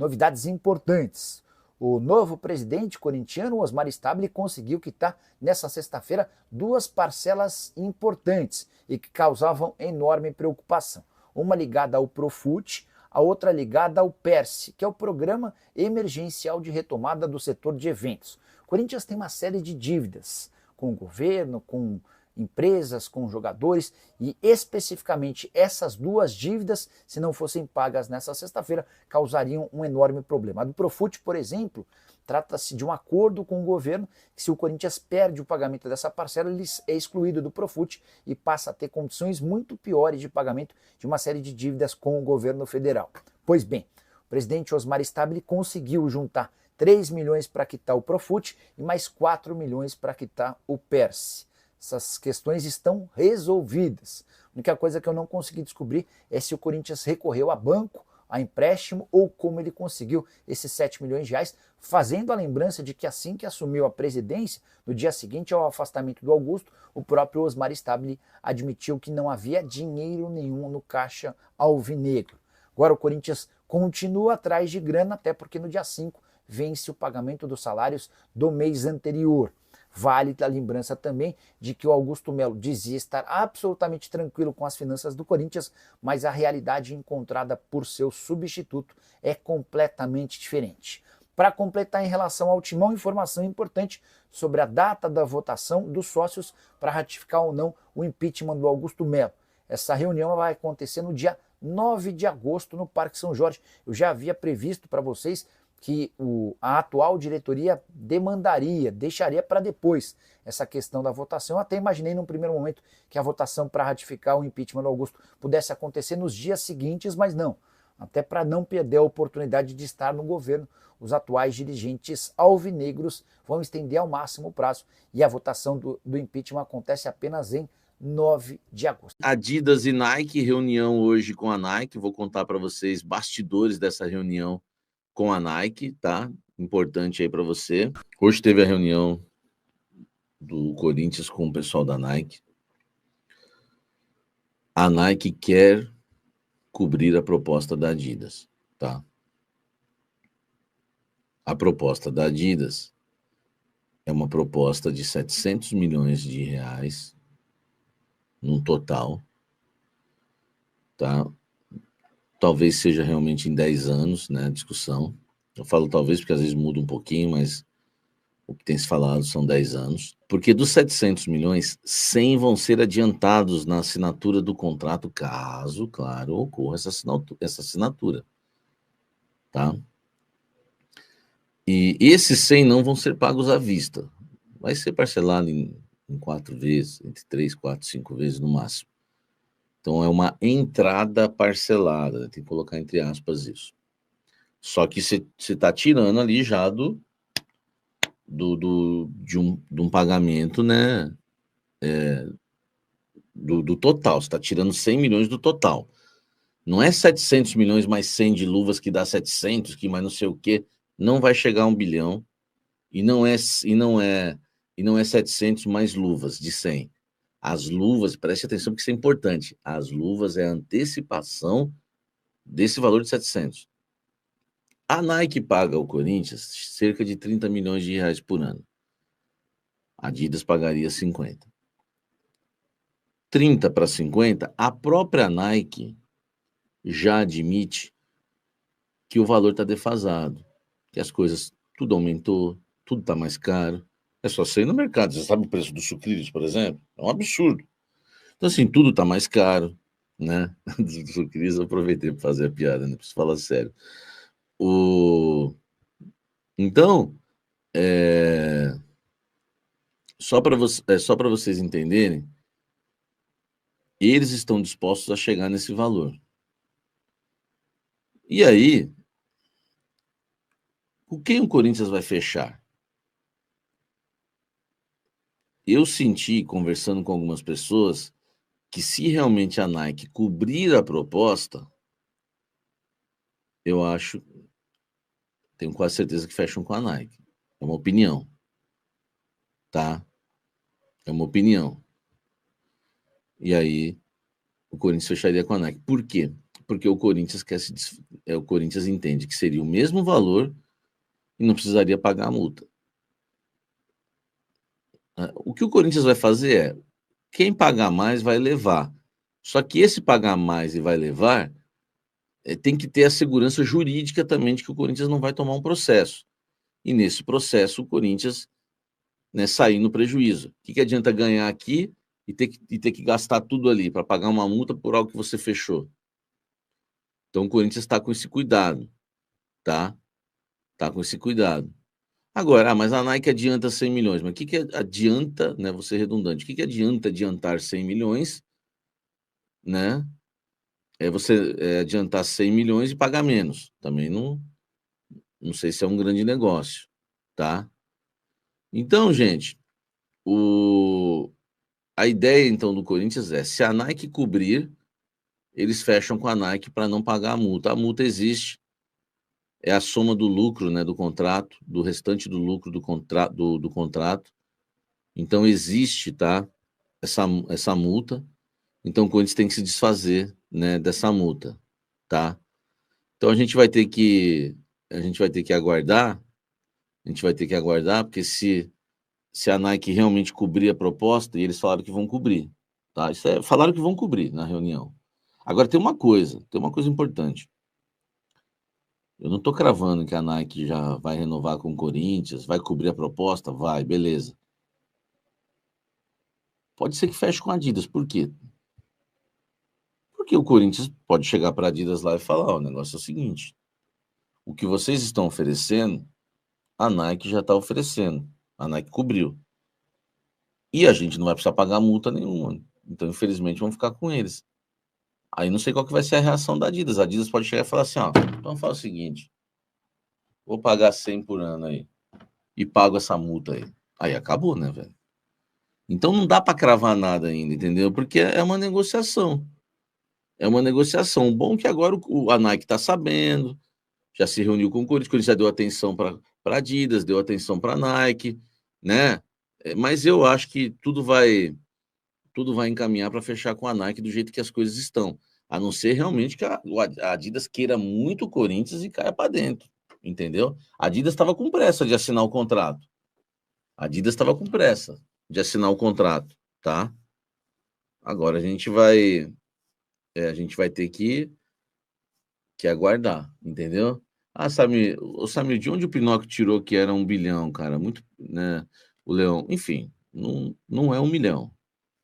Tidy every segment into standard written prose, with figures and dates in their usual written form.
novidades importantes. O novo presidente corintiano, Osmar Stabile, conseguiu quitar nessa sexta-feira duas parcelas importantes e que causavam enorme preocupação. Uma ligada ao Profut, a outra ligada ao PERSE, que é o Programa Emergencial de Retomada do Setor de Eventos. O Corinthians tem uma série de dívidas com o governo, com empresas, com jogadores, e especificamente essas duas dívidas, se não fossem pagas nessa sexta-feira, causariam um enorme problema. A do Profut, por exemplo, trata-se de um acordo com o governo que, se o Corinthians perde o pagamento dessa parcela, ele é excluído do Profut e passa a ter condições muito piores de pagamento de uma série de dívidas com o governo federal. Pois bem, o presidente Osmar Stabile conseguiu juntar 3 milhões para quitar o Profut e mais 4 milhões para quitar o PERSE. Essas questões estão resolvidas. A única coisa que eu não consegui descobrir é se o Corinthians recorreu a banco, a empréstimo, ou como ele conseguiu esses 7 milhões de reais, fazendo a lembrança de que assim que assumiu a presidência, no dia seguinte ao afastamento do Augusto, o próprio Osmar Stabile admitiu que não havia dinheiro nenhum no caixa alvinegro. Agora o Corinthians continua atrás de grana, até porque no dia 5 vence o pagamento dos salários do mês anterior. Vale a lembrança também de que o Augusto Melo dizia estar absolutamente tranquilo com as finanças do Corinthians, mas a realidade encontrada por seu substituto é completamente diferente. Para completar em relação ao Timão, informação importante sobre a data da votação dos sócios para ratificar ou não o impeachment do Augusto Melo. Essa reunião vai acontecer no dia 9 de agosto no Parque São Jorge. Eu já havia previsto para vocês que a atual diretoria deixaria para depois essa questão da votação. Eu até imaginei num primeiro momento que a votação para ratificar o impeachment do Augusto pudesse acontecer nos dias seguintes, mas não. Até para não perder a oportunidade de estar no governo, os atuais dirigentes alvinegros vão estender ao máximo o prazo e a votação do impeachment acontece apenas em 9 de agosto. Adidas e Nike, reunião hoje com a Nike. Vou contar para vocês bastidores dessa reunião com a Nike, tá? Importante aí para você. Hoje teve a reunião do Corinthians com o pessoal da Nike. A Nike quer cobrir a proposta da Adidas, tá? A proposta da Adidas é uma proposta de 700 milhões de reais num total, tá? Talvez seja realmente em 10 anos, né, a discussão. Eu falo talvez porque às vezes muda um pouquinho, mas o que tem se falado são 10 anos. Porque dos 700 milhões, 100 vão ser adiantados na assinatura do contrato, caso, claro, ocorra essa assinatura, tá? E esses 100 não vão ser pagos à vista. Vai ser parcelado em 4 vezes, entre 3, 4, 5 vezes no máximo. Então, é uma entrada parcelada, tem que colocar entre aspas isso. Só que você está tirando ali já de um pagamento, né? Do total, você está tirando 100 milhões do total. Não é 700 milhões mais 100 de luvas que dá 700, que mais não sei o quê. Não vai chegar a 1 bilhão. E não é 700 mais luvas de 100. As luvas, preste atenção porque isso é importante, as luvas é a antecipação desse valor de 700. A Nike paga ao Corinthians cerca de 30 milhões de reais por ano. A Adidas pagaria 50. 30 para 50, a própria Nike já admite que o valor está defasado, que as coisas, tudo aumentou, tudo está mais caro. É só você ir no mercado, você sabe o preço dos sucrilhos, por exemplo? É um absurdo. Então, assim, tudo está mais caro, né? Dos sucrilhos, eu aproveitei para fazer a piada, né? Preciso falar sério. Então, só para vocês entenderem, eles estão dispostos a chegar nesse valor. E aí, com quem o Corinthians vai fechar? Eu senti, conversando com algumas pessoas, que se realmente a Nike cobrir a proposta, eu acho, tenho quase certeza que fecham com a Nike. É uma opinião, tá? É uma opinião. E aí, o Corinthians fecharia com a Nike. Por quê? porque o Corinthians o Corinthians entende que seria o mesmo valor e não precisaria pagar a multa. O que o Corinthians vai fazer é, quem pagar mais vai levar. Só que esse pagar mais e vai levar, tem que ter a segurança jurídica também de que o Corinthians não vai tomar um processo. E nesse processo o Corinthians, né, sair no prejuízo. O que adianta ganhar aqui e ter que gastar tudo ali para pagar uma multa por algo que você fechou? Então o Corinthians está com esse cuidado, tá? Tá com esse cuidado. Agora, mas a Nike adianta 100 milhões. Mas o que adianta, né? Vou ser redundante. O que adianta adiantar 100 milhões, né? Você adiantar 100 milhões e pagar menos. Também não sei se é um grande negócio, tá? Então, gente, a ideia então do Corinthians é, se a Nike cobrir, eles fecham com a Nike para não pagar a multa. A multa existe, é a soma do lucro, né, do contrato, do restante do lucro do contrato. Então existe, tá, essa multa. Então o Corinthians tem que se desfazer, né, dessa multa, tá? Então a gente vai ter que aguardar, porque se a Nike realmente cobrir a proposta, e eles falaram que vão cobrir, tá? Falaram que vão cobrir na reunião. Agora tem uma coisa importante. Eu não estou cravando que a Nike já vai renovar com o Corinthians, vai cobrir a proposta, vai, beleza. Pode ser que feche com a Adidas, por quê? Porque o Corinthians pode chegar para a Adidas lá e falar, o negócio é o seguinte, o que vocês estão oferecendo, a Nike já está oferecendo, a Nike cobriu. E a gente não vai precisar pagar multa nenhuma, então infelizmente vamos ficar com eles. Aí não sei qual que vai ser a reação da Adidas. A Adidas pode chegar e falar assim, ó, então faz o seguinte, vou pagar 100 por ano aí e pago essa multa aí. Aí acabou, né, velho? Então não dá para cravar nada ainda, entendeu? Porque é uma negociação. É uma negociação. O bom é que agora a Nike está sabendo, já se reuniu com o Corinthians já deu atenção para a Adidas, deu atenção para a Nike, né? Mas eu acho que tudo vai encaminhar para fechar com a Nike do jeito que as coisas estão. A não ser realmente que a Adidas queira muito o Corinthians e caia para dentro, entendeu? A Adidas estava com pressa de assinar o contrato. A Adidas estava com pressa de assinar o contrato, tá? Agora a gente vai ter que aguardar, entendeu? Ah, Samir, de onde o Pinóquio tirou que era 1 bilhão, cara? Muito, né? O Leão, enfim, não é 1 milhão,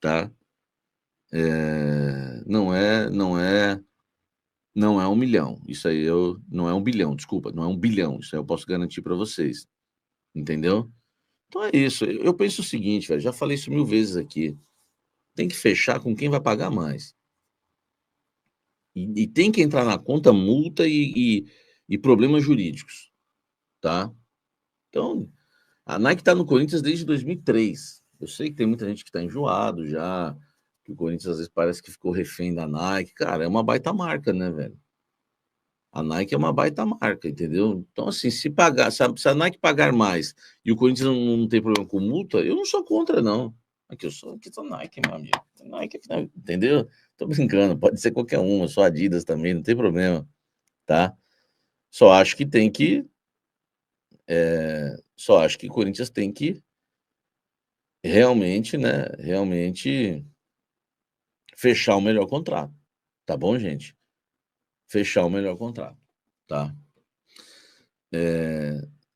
tá? Não é 1 milhão. Isso aí não é 1 bilhão, desculpa, não é 1 bilhão. Isso aí eu posso garantir para vocês, entendeu? Então é isso. Eu penso o seguinte, velho, já falei isso 1000 vezes aqui. Tem que fechar com quem vai pagar mais. E tem que entrar na conta multa e problemas jurídicos, tá? Então, a Nike está no Corinthians desde 2003. Eu sei que tem muita gente que está enjoado já, que o Corinthians às vezes parece que ficou refém da Nike. Cara, é uma baita marca, né, velho? A Nike é uma baita marca, entendeu? Então, assim, se a Nike pagar mais e o Corinthians não tem problema com multa, eu não sou contra, não. Aqui sou Nike, meu amigo. Nike, entendeu? Tô brincando, pode ser qualquer uma, eu sou Adidas também, não tem problema, tá? Só acho que o Corinthians tem que realmente, né, fechar o melhor contrato, tá bom, gente? Fechar o melhor contrato, tá?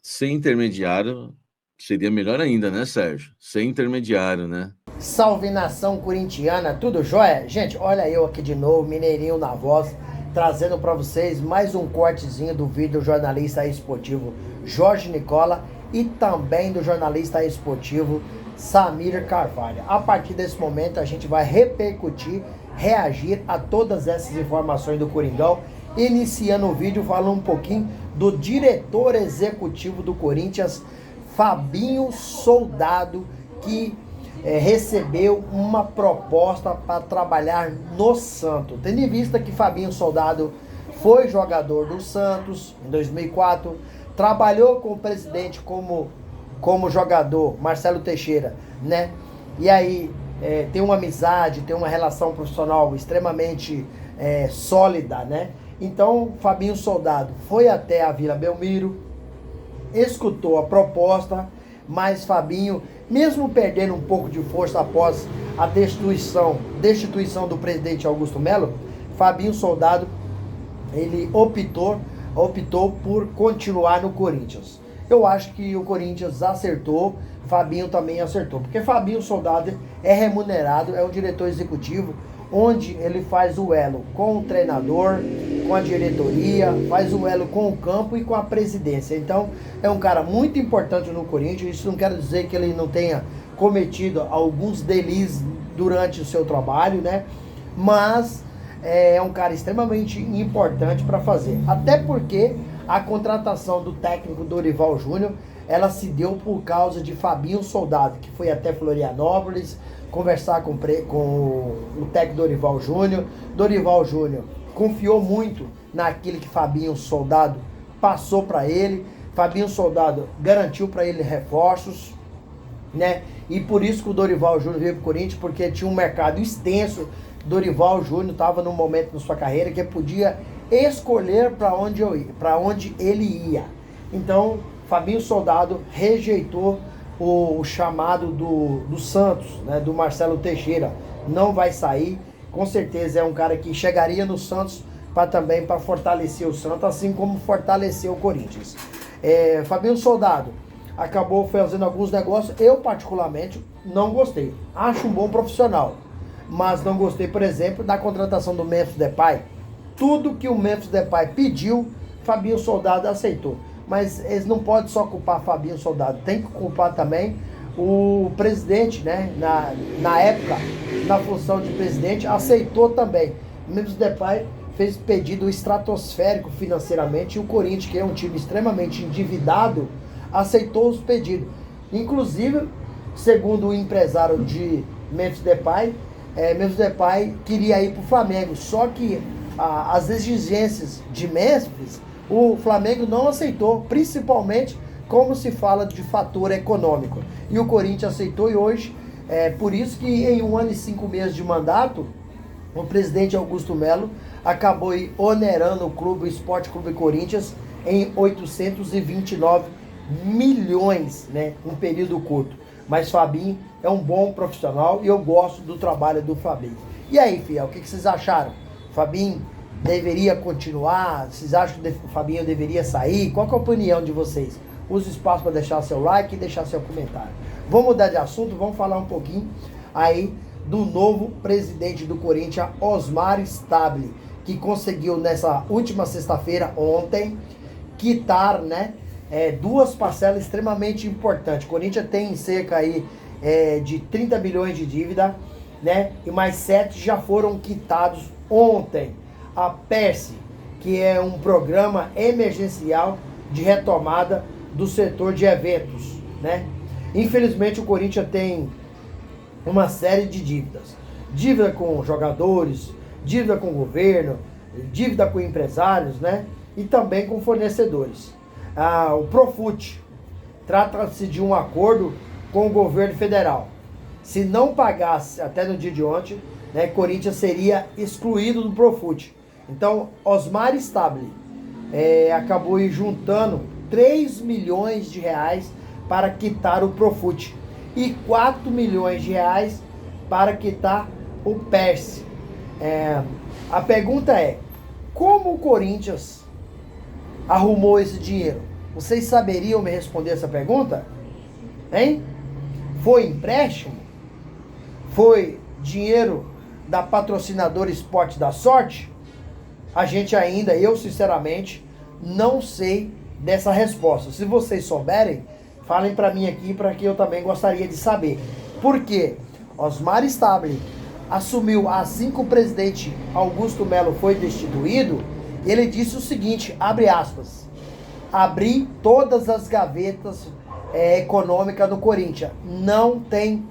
Sem intermediário seria melhor ainda, né, Sérgio? Sem intermediário, né? Salve nação corintiana, tudo jóia? Gente, olha eu aqui de novo, Mineirinho na voz, trazendo para vocês mais um cortezinho do vídeo do jornalista esportivo Jorge Nicola e também do jornalista esportivo Samir Carvalho. A partir desse momento a gente vai repercutir, reagir a todas essas informações do Coringão, iniciando o vídeo falando um pouquinho do diretor executivo do Corinthians, Fabinho Soldado, que recebeu uma proposta para trabalhar no Santos. Tendo em vista que Fabinho Soldado foi jogador do Santos em 2004, trabalhou com o presidente como jogador, Marcelo Teixeira, né? E aí tem uma amizade, tem uma relação profissional extremamente sólida, né? Então, Fabinho Soldado foi até a Vila Belmiro, escutou a proposta, mas Fabinho, mesmo perdendo um pouco de força após a destituição do presidente Augusto Melo, Fabinho Soldado, ele optou por continuar no Corinthians. Eu acho que o Corinthians acertou, Fabinho também acertou, porque Fabinho Soldado é remunerado, é um diretor executivo, onde ele faz o elo com o treinador, com a diretoria, faz o elo com o campo e com a presidência. Então, é um cara muito importante no Corinthians. Isso não quer dizer que ele não tenha cometido alguns deslizes durante o seu trabalho, né? Mas é um cara extremamente importante para fazer. Até porque a contratação do técnico Dorival Júnior, ela se deu por causa de Fabinho Soldado, que foi até Florianópolis conversar com o técnico Dorival Júnior. Dorival Júnior confiou muito naquilo que Fabinho Soldado passou para ele. Fabinho Soldado garantiu para ele reforços, né? E por isso que o Dorival Júnior veio para o Corinthians, porque tinha um mercado extenso. Dorival Júnior estava num momento na sua carreira que podia escolher para onde ele ia. Então, Fabinho Soldado rejeitou o chamado do Santos, né, do Marcelo Teixeira. Não vai sair. Com certeza é um cara que chegaria no Santos para fortalecer o Santos, assim como fortalecer o Corinthians. Fabinho Soldado acabou fazendo alguns negócios. Eu, particularmente, não gostei. Acho um bom profissional, mas não gostei, por exemplo, da contratação do Memphis Depay. Tudo que o Memphis Depay pediu, Fabinho Soldado aceitou. Mas eles não podem só culpar Fabinho Soldado, tem que culpar também o presidente, né? Na época, na função de presidente, aceitou também. O Memphis Depay fez pedido estratosférico financeiramente, e o Corinthians, que é um time extremamente endividado, aceitou os pedidos. Inclusive, segundo o empresário de Memphis Depay, Memphis Depay queria ir para o Flamengo, só que as exigências de Memphis, o Flamengo não aceitou, principalmente como se fala de fator econômico. E o Corinthians aceitou, e hoje, por isso que em 1 ano e 5 meses de mandato, o presidente Augusto Melo acabou onerando o Esporte Clube Corinthians em 829 milhões, né, um período curto. Mas Fabinho é um bom profissional e eu gosto do trabalho do Fabinho. E aí, fiel, o que vocês acharam? Fabinho deveria continuar? Vocês acham que o Fabinho deveria sair? Qual que é a opinião de vocês? Use o espaço para deixar seu like e deixar seu comentário. Vamos mudar de assunto, vamos falar um pouquinho aí do novo presidente do Corinthians, Osmar Stabile, que conseguiu nessa última sexta-feira, ontem, quitar, né, 2 parcelas extremamente importantes. O Corinthians tem cerca aí de 30 bilhões de dívida, né, e mais 7 já foram quitados ontem. A PERSE, que é um programa emergencial de retomada do setor de eventos, né? Infelizmente o Corinthians tem uma série de dívidas. Dívida com jogadores, dívida com o governo, dívida com empresários, né? E também com fornecedores. O Profut trata-se de um acordo com o governo federal. Se não pagasse até no dia de ontem, né, Corinthians seria excluído do Profut. Então, Osmar Stabile acabou juntando 3 milhões de reais para quitar o Profut e 4 milhões de reais para quitar o PERSE. A pergunta é, como o Corinthians arrumou esse dinheiro? Vocês saberiam me responder essa pergunta? Hein? Foi empréstimo? Foi dinheiro da patrocinadora Esporte da Sorte? A gente ainda, eu sinceramente, não sei dessa resposta. Se vocês souberem, falem para mim aqui, para que eu também gostaria de saber. Por quê? Osmar Stabile assumiu assim que o presidente Augusto Melo foi destituído. Ele disse o seguinte, abre aspas, abri todas as gavetas econômicas no Corinthians, não tem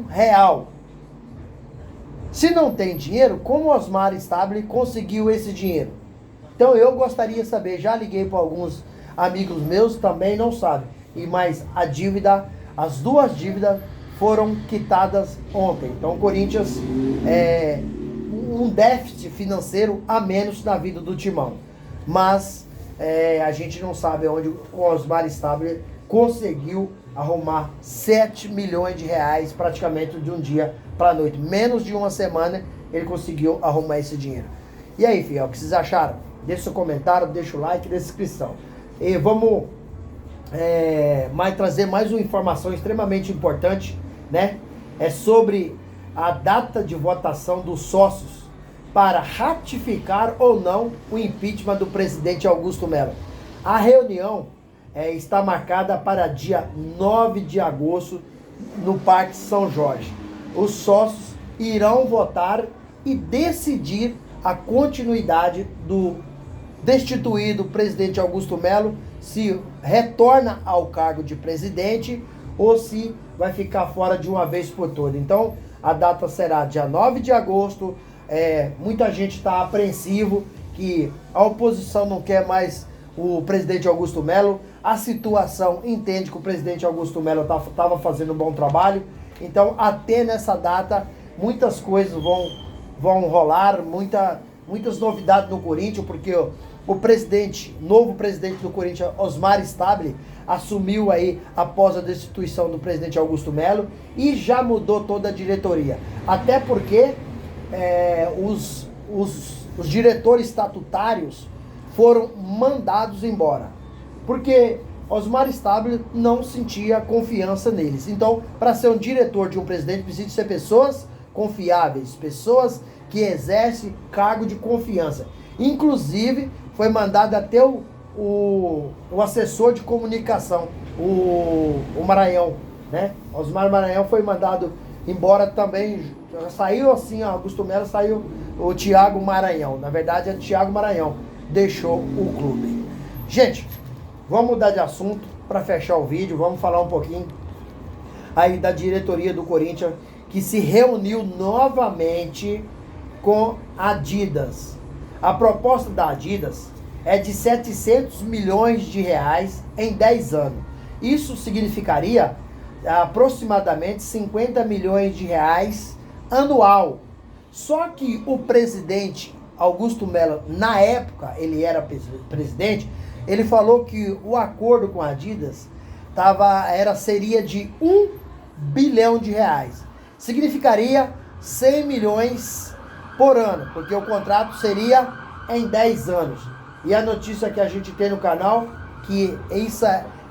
R$1. Se não tem dinheiro, como Osmar Stabile conseguiu esse dinheiro? Então eu gostaria de saber, já liguei para alguns amigos meus, também não sabem. Mas as 2 dívidas foram quitadas ontem. Então o Corinthians, um déficit financeiro a menos na vida do Timão. Mas a gente não sabe onde o Osmar Stabile conseguiu arrumar 7 milhões de reais praticamente de um dia para a noite. Menos de uma semana ele conseguiu arrumar esse dinheiro. E aí, fiel, o que vocês acharam? Deixa seu comentário, deixa o like e descrição. E vamos trazer mais uma informação extremamente importante, né? É sobre a data de votação dos sócios para ratificar ou não o impeachment do presidente Augusto Melo. A reunião está marcada para dia 9 de agosto no Parque São Jorge. Os sócios irão votar e decidir a continuidade do destituído presidente Augusto Melo, se retorna ao cargo de presidente ou se vai ficar fora de uma vez por todas. Então, a data será dia 9 de agosto. Muita gente está apreensivo que a oposição não quer mais o presidente Augusto Melo. A situação entende que o presidente Augusto Melo estava fazendo um bom trabalho. Então, até nessa data, muitas coisas vão rolar, muitas novidades no Corinthians, porque o novo presidente do Corinthians, Osmar Stabile, assumiu aí após a destituição do presidente Augusto Melo e já mudou toda a diretoria. Até porque os diretores estatutários foram mandados embora. Porque Osmar Stabile não sentia confiança neles. Então, para ser um diretor de um presidente, precisa ser pessoas confiáveis, pessoas que exercem cargo de confiança. Inclusive, foi mandado até o assessor de comunicação, o Maranhão, né? Osmar Maranhão foi mandado embora também. Saiu assim, Augusto Melo, saiu o Thiago Maranhão. Na verdade, é o Thiago Maranhão deixou o clube. Gente, vamos mudar de assunto para fechar o vídeo. Vamos falar um pouquinho aí da diretoria do Corinthians, que se reuniu novamente com a Adidas. A proposta da Adidas é de 700 milhões de reais em 10 anos. Isso significaria aproximadamente 50 milhões de reais anual. Só que o presidente Augusto Melo, na época ele era presidente, ele falou que o acordo com a Adidas seria de 1 bilhão de reais. Significaria 100 milhões por ano, porque o contrato seria em 10 anos. E a notícia que a gente tem no canal, que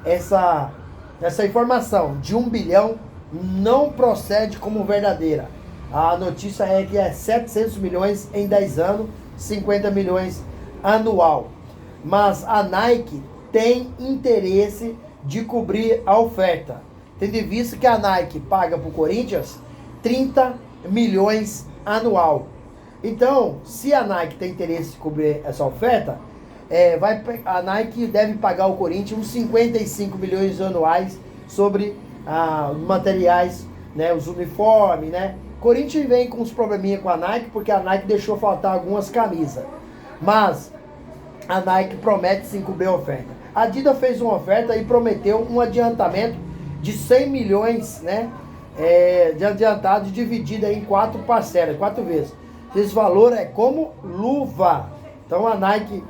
essa informação de 1 bilhão não procede como verdadeira. A notícia é que é 700 milhões em 10 anos, 50 milhões anual. Mas a Nike tem interesse de cobrir a oferta, tendo em vista que a Nike paga para o Corinthians 30 milhões anual. Então, se a Nike tem interesse em cobrir essa oferta, a Nike deve pagar ao Corinthians uns 55 milhões anuais sobre materiais, né, os uniformes, né? Corinthians vem com uns probleminha com a Nike, porque a Nike deixou faltar algumas camisas. Mas a Nike promete sim cobrir a oferta. A Adidas fez uma oferta e prometeu um adiantamento de 100 milhões, né? De adiantado dividido em 4 parcelas, 4 vezes. Esse valor é como luva. Então a Nike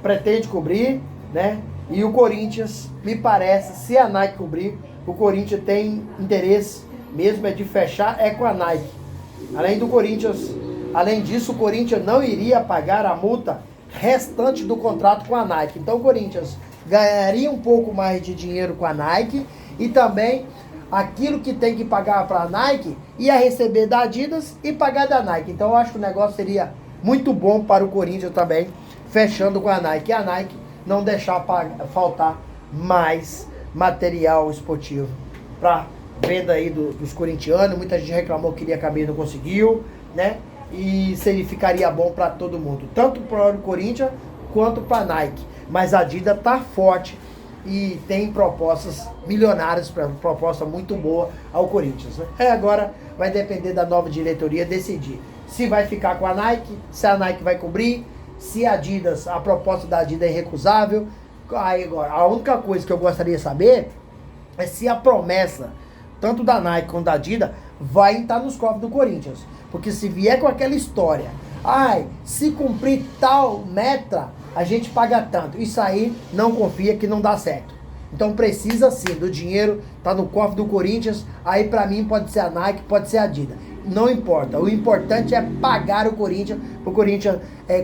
pretende cobrir, né? E o Corinthians, me parece, se a Nike cobrir, o Corinthians tem interesse mesmo de fechar com a Nike. Além disso, o Corinthians não iria pagar a multa restante do contrato com a Nike. Então o Corinthians ganharia um pouco mais de dinheiro com a Nike e também aquilo que tem que pagar para a Nike ia receber da Adidas e pagar da Nike. Então eu acho que o negócio seria muito bom para o Corinthians também, fechando com a Nike. E a Nike não deixar faltar mais material esportivo para venda aí dos corintianos. Muita gente reclamou que queria caber e não conseguiu, né? E ficaria bom para todo mundo, tanto para o Corinthians quanto para a Nike. Mas a Adidas tá forte e tem propostas milionárias, proposta muito boa ao Corinthians, né? Agora vai depender da nova diretoria decidir se vai ficar com a Nike, se a Nike vai cobrir, se a Adidas, a proposta da Adidas é irrecusável. Aí agora, a única coisa que eu gostaria de saber é se a promessa tanto da Nike quanto da Adidas vai estar nos cofres do Corinthians. Porque se vier com aquela história Ai, se cumprir tal meta, a gente paga tanto. Isso aí, não confia que não dá certo. Então precisa sim do dinheiro, tá no cofre do Corinthians, aí pra mim pode ser a Nike, pode ser a Adidas. Não importa, o importante é pagar o Corinthians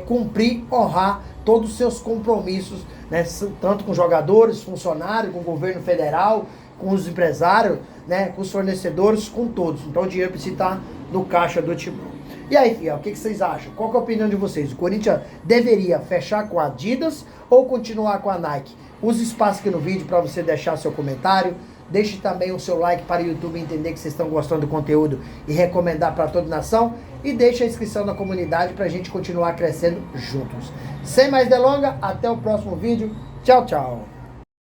cumprir, honrar todos os seus compromissos, né? Tanto com jogadores, funcionários, com o governo federal, com os empresários, né? Com os fornecedores, com todos. Então o dinheiro precisa estar no caixa do Timão. E aí, fiel, o que vocês acham? Qual que é a opinião de vocês? O Corinthians deveria fechar com a Adidas ou continuar com a Nike? Use espaço aqui no vídeo para você deixar seu comentário. Deixe também o seu like para o YouTube entender que vocês estão gostando do conteúdo e recomendar para toda a nação. E deixe a inscrição na comunidade para a gente continuar crescendo juntos. Sem mais delongas, até o próximo vídeo. Tchau, tchau.